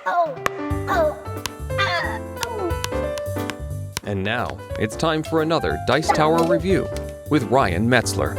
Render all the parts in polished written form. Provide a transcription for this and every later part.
And now, it's time for another Dice Tower review with Ryan Metzler.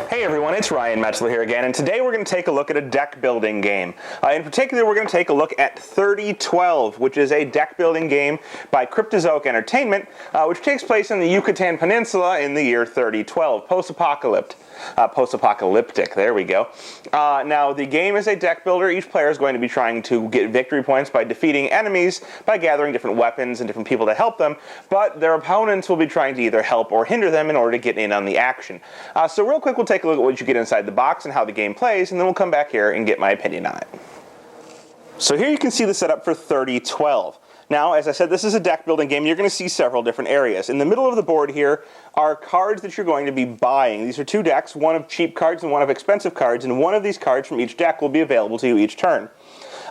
Hey everyone, it's Ryan Metzler here again, and today we're going to take a look at a deck building game. In particular, we're going to take a look at 3012, which is a deck building game by Cryptozoic Entertainment, which takes place in the Yucatan Peninsula in the year 3012, post-apocalyptic, there we go. Now, the game is a deck builder. Each player is going to be trying to get victory points by defeating enemies, by gathering different weapons and different people to help them, but their opponents will be trying to either help or hinder them in order to get in on the action. So real quick, we'll take a look at what you get inside the box and how the game plays, and then we'll come back here and get my opinion on it. So here you can see the setup for 3012. Now, as I said, this is a deck building game. You're going to see several different areas. In the middle of the board here are cards that you're going to be buying. These are two decks, one of cheap cards and one of expensive cards, and one of these cards from each deck will be available to you each turn.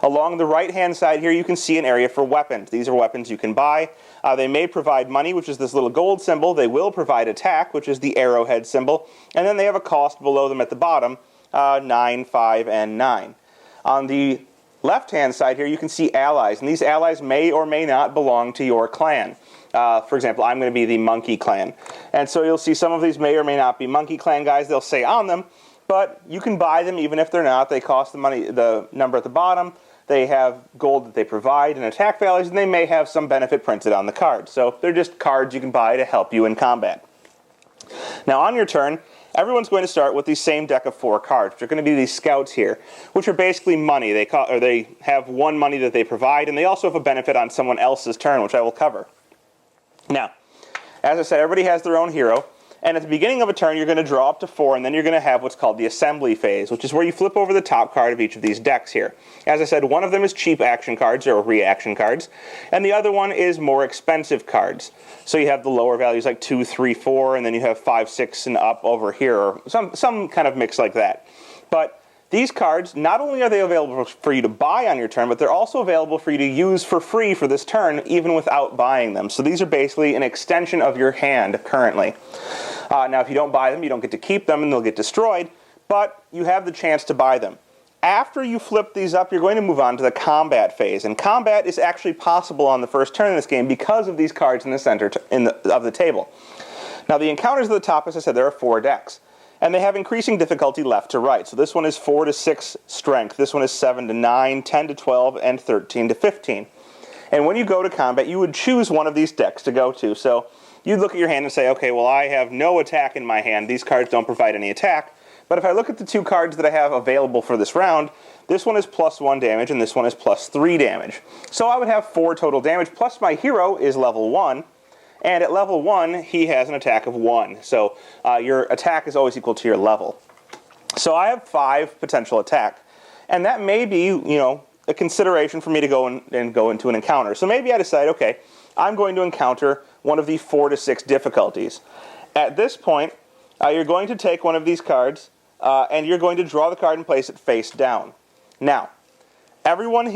Along the right-hand side here, you can see an area for weapons. These are weapons you can buy. They may provide money, which is this little gold symbol. They will provide attack, which is the arrowhead symbol. And then they have a cost below them at the bottom, 9, 5, and 9. On the left-hand side here, you can see allies, and these allies may or may not belong to your clan. For example, I'm going to be the Monkey Clan. And so you'll see some of these may or may not be Monkey Clan guys. They'll say on them, but you can buy them even if they're not. They cost the money, the number at the bottom. They have gold that they provide and attack values, and they may have some benefit printed on the card. So they're just cards you can buy to help you in combat. Now on your turn, everyone's going to start with the same deck of 4 cards, which are going to be these scouts here, which are basically money. They have one money that they provide, and they also have a benefit on someone else's turn, which I will cover. Now, as I said, everybody has their own hero, and at the beginning of a turn, you're going to draw up to 4, and then you're going to have what's called the assembly phase, which is where you flip over the top card of each of these decks here. As I said, one of them is cheap action cards, or reaction cards, and the other one is more expensive cards. So you have the lower values like 2, 3, 4, and then you have 5, 6, and up over here, or some kind of mix like that. But these cards, not only are they available for you to buy on your turn, but they're also available for you to use for free for this turn, even without buying them. So these are basically an extension of your hand currently. Now, if you don't buy them, you don't get to keep them, and they'll get destroyed, but you have the chance to buy them. After you flip these up, you're going to move on to the combat phase, and combat is actually possible on the first turn in this game because of these cards in the center of the table. Now, the encounters at the top, as I said, there are 4 decks. And they have increasing difficulty left to right. So this one is 4 to 6 strength, this one is 7 to 9, 10 to 12, and 13 to 15. And when you go to combat, you would choose one of these decks to go to. So you'd look at your hand and say, okay, well, I have no attack in my hand. These cards don't provide any attack. But if I look at the 2 cards that I have available for this round, this one is +1 damage and this one is +3 damage. So I would have 4 total damage, plus my hero is level 1. And at level 1, he has an attack of 1. So your attack is always equal to your level. So I have 5 potential attack. And that may be, a consideration for me to go and go into an encounter. So maybe I decide, okay, I'm going to encounter one of the 4 to 6 difficulties. At this point, you're going to take one of these cards, and you're going to draw the card and place it face down. Now, everyone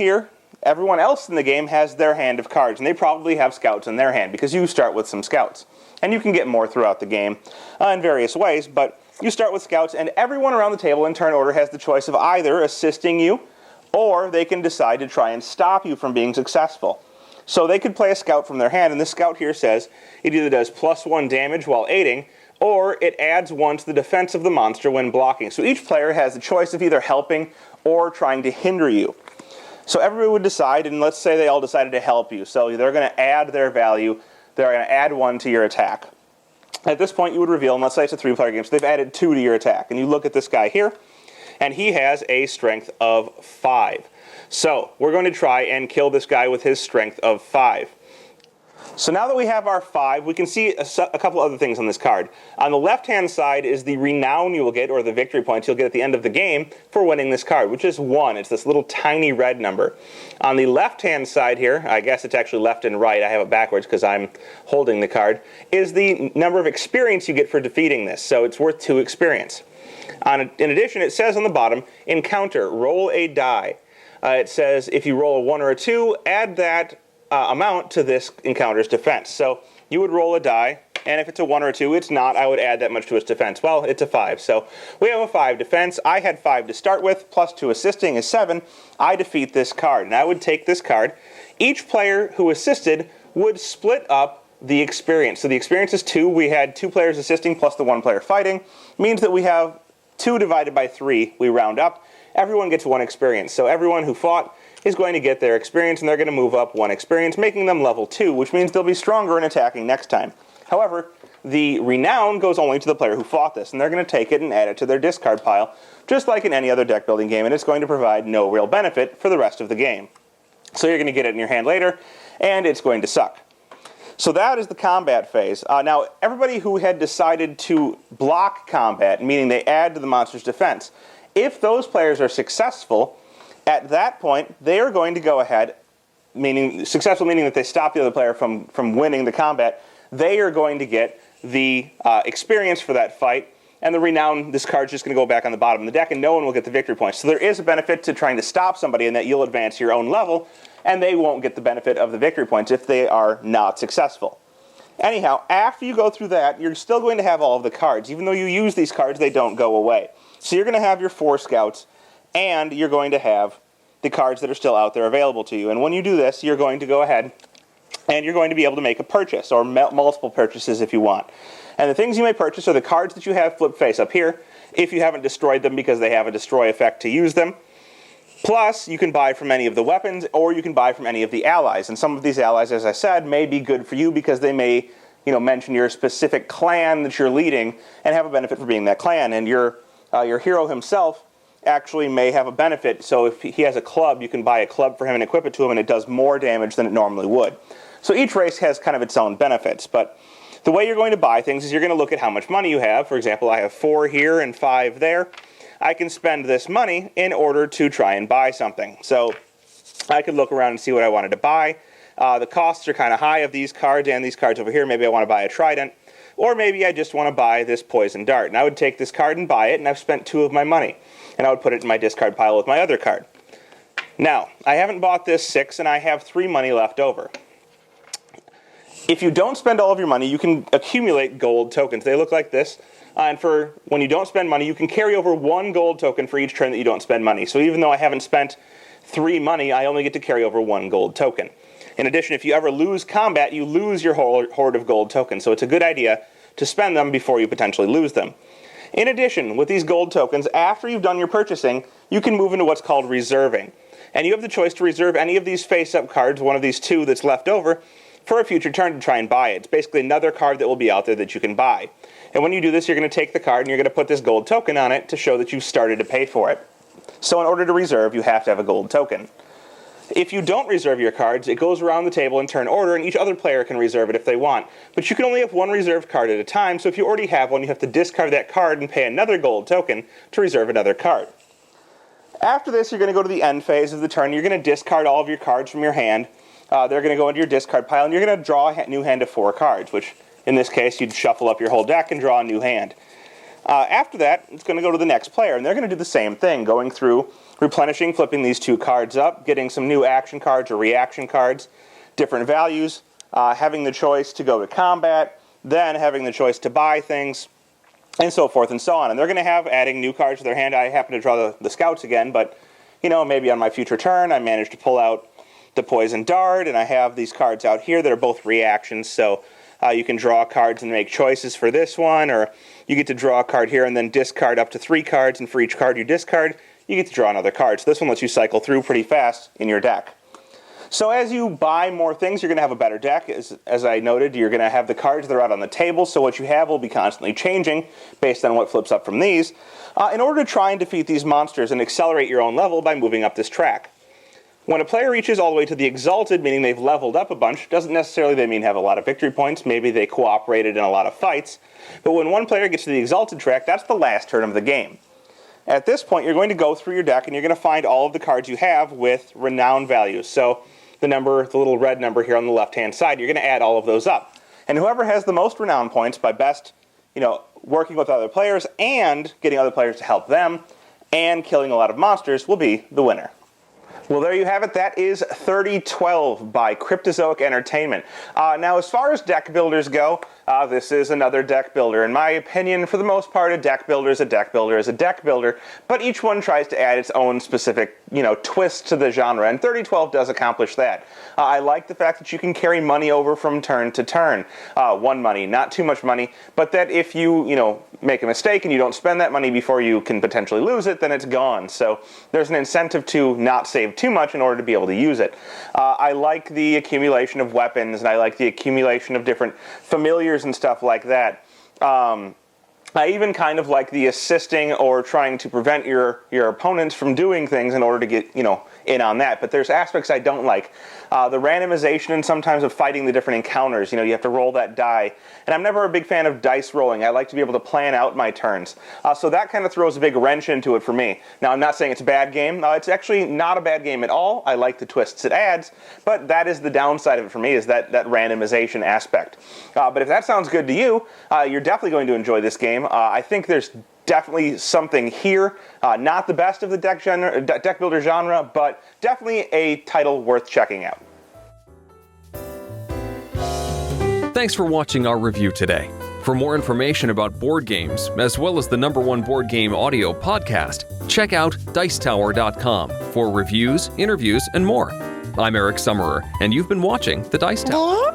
else in the game has their hand of cards, and they probably have scouts in their hand because you start with some scouts. And you can get more throughout the game in various ways, but you start with scouts, and everyone around the table in turn order has the choice of either assisting you, or they can decide to try and stop you from being successful. So they could play a scout from their hand, and this scout here says it either does +1 damage while aiding, or it adds 1 to the defense of the monster when blocking. So each player has the choice of either helping or trying to hinder you. So everybody would decide, and let's say they all decided to help you. So they're going to add their value. They're going to add 1 to your attack. At this point, you would reveal, and let's say it's a 3-player game, so they've added 2 to your attack. And you look at this guy here, and he has a strength of 5. So we're going to try and kill this guy with his strength of 5. So now that we have our 5, we can see a couple other things on this card. On the left-hand side is the renown you will get, or the victory points you'll get at the end of the game for winning this card, which is 1. It's this little tiny red number. On the left-hand side here, I guess it's actually left and right, I have it backwards because I'm holding the card, is the number of experience you get for defeating this. So it's worth 2 experience. In addition, it says on the bottom, encounter, roll a die. It says if you roll a 1 or a 2, add that amount to this encounter's defense. So you would roll a die, And if it's a 1 or a 2, it's not. I would add that much to its defense. Well, it's a 5. So we have a 5 defense. I had 5 to start with, plus 2 assisting is 7. I defeat this card, and I would take this card. Each player who assisted would split up the experience. So the experience is 2. We had 2 players assisting plus the 1 player fighting. Means that we have 2 divided by 3. We round up. Everyone gets 1 experience. So everyone who fought is going to get their experience, and they're going to move up 1 experience, making them level 2, which means they'll be stronger in attacking next time. However, the renown goes only to the player who fought this, and they're going to take it and add it to their discard pile, just like in any other deck building game, and it's going to provide no real benefit for the rest of the game. So you're going to get it in your hand later, and it's going to suck. So that is the combat phase. Now, everybody who had decided to block combat, meaning they add to the monster's defense, if those players are successful, at that point, they are going to go ahead, successful meaning that they stop the other player from winning the combat, they are going to get the experience for that fight, and the renown, this card's just going to go back on the bottom of the deck, and no one will get the victory points. So there is a benefit to trying to stop somebody in that you'll advance your own level, and they won't get the benefit of the victory points if they are not successful. Anyhow, after you go through that, you're still going to have all of the cards. Even though you use these cards, they don't go away. So you're going to have your 4 scouts, and you're going to have the cards that are still out there available to you. And when you do this, you're going to go ahead and you're going to be able to make a purchase, or multiple purchases if you want. And the things you may purchase are the cards that you have flip face up here, if you haven't destroyed them because they have a destroy effect to use them. Plus, you can buy from any of the weapons, or you can buy from any of the allies. And some of these allies, as I said, may be good for you because they may, mention your specific clan that you're leading and have a benefit for being that clan. And your hero himself actually may have a benefit. So if he has a club, you can buy a club for him and equip it to him, and it does more damage than it normally would. So each race has kind of its own benefits. But the way you're going to buy things is you're going to look at how much money you have. For example, I have 4 here and 5 there. I can spend this money in order to try and buy something. So I could look around and see what I wanted to buy. The costs are kind of high of these cards and these cards over here. Maybe I want to buy a trident, or maybe I just want to buy this poison dart. And I would take this card and buy it, and I've spent 2 of my money. And I would put it in my discard pile with my other card. Now, I haven't bought this 6, and I have 3 money left over. If you don't spend all of your money, you can accumulate gold tokens. They look like this. And for when you don't spend money, you can carry over 1 gold token for each turn that you don't spend money. So even though I haven't spent 3 money, I only get to carry over 1 gold token. In addition, if you ever lose combat, you lose your hoard of gold tokens. So it's a good idea to spend them before you potentially lose them. In addition, with these gold tokens, after you've done your purchasing, you can move into what's called reserving. And you have the choice to reserve any of these face-up cards, one of these 2 that's left over, for a future turn to try and buy it. It's basically another card that will be out there that you can buy. And when you do this, you're going to take the card and you're going to put this gold token on it to show that you've started to pay for it. So in order to reserve, you have to have a gold token. If you don't reserve your cards, it goes around the table in turn order, and each other player can reserve it if they want. But you can only have 1 reserved card at a time, so if you already have one, you have to discard that card and pay another gold token to reserve another card. After this, you're going to go to the end phase of the turn. You're going to discard all of your cards from your hand. They're going to go into your discard pile, and you're going to draw a new hand of 4 cards, which in this case, you'd shuffle up your whole deck and draw a new hand. After that, it's going to go to the next player, and they're going to do the same thing, going through, replenishing, flipping these 2 cards up, getting some new action cards or reaction cards, different values, having the choice to go to combat, then having the choice to buy things, and so forth and so on. And they're going to have adding new cards to their hand. I happen to draw the scouts again, but maybe on my future turn I managed to pull out the poison dart, and I have these cards out here that are both reactions, so you can draw cards and make choices for this one, or you get to draw a card here and then discard up to 3 cards, and for each card you discard, you get to draw another card. So this one lets you cycle through pretty fast in your deck. So as you buy more things, you're going to have a better deck. As I noted, you're going to have the cards that are out on the table, so what you have will be constantly changing based on what flips up from these, in order to try and defeat these monsters and accelerate your own level by moving up this track. When a player reaches all the way to the Exalted, meaning they've leveled up a bunch, doesn't necessarily mean have a lot of victory points. Maybe they cooperated in a lot of fights. But when one player gets to the Exalted track, that's the last turn of the game. At this point, you're going to go through your deck, and you're going to find all of the cards you have with renown values. So the little red number here on the left-hand side, you're going to add all of those up. And whoever has the most renown points by best, working with other players and getting other players to help them and killing a lot of monsters will be the winner. Well, there you have it. That is 3012 by Cryptozoic Entertainment. Now, as far as deck builders go, This is another deck builder. In my opinion, for the most part, a deck builder is a deck builder is a deck builder, but each one tries to add its own specific, twist to the genre, and 3012 does accomplish that. I like the fact that you can carry money over from turn to turn. One money, not too much money, but that if you, make a mistake and you don't spend that money before you can potentially lose it, then it's gone. So there's an incentive to not save too much in order to be able to use it. I like the accumulation of weapons, and I like the accumulation of different familiars and stuff like that. I even kind of like the assisting or trying to prevent your opponents from doing things in order to get, in on that. But there's aspects I don't like. The randomization and sometimes of fighting the different encounters. You have to roll that die. And I'm never a big fan of dice rolling. I like to be able to plan out my turns. So that kind of throws a big wrench into it for me. Now, I'm not saying it's a bad game. It's actually not a bad game at all. I like the twists it adds. But that is the downside of it for me, is that randomization aspect. But if that sounds good to you, you're definitely going to enjoy this game. I think there's definitely something here. Not the best of the deck builder genre, but definitely a title worth checking out. Thanks for watching our review today. For more information about board games, as well as the #1 board game audio podcast, check out Dicetower.com for reviews, interviews, and more. I'm Eric Summerer, and you've been watching The Dice Tower.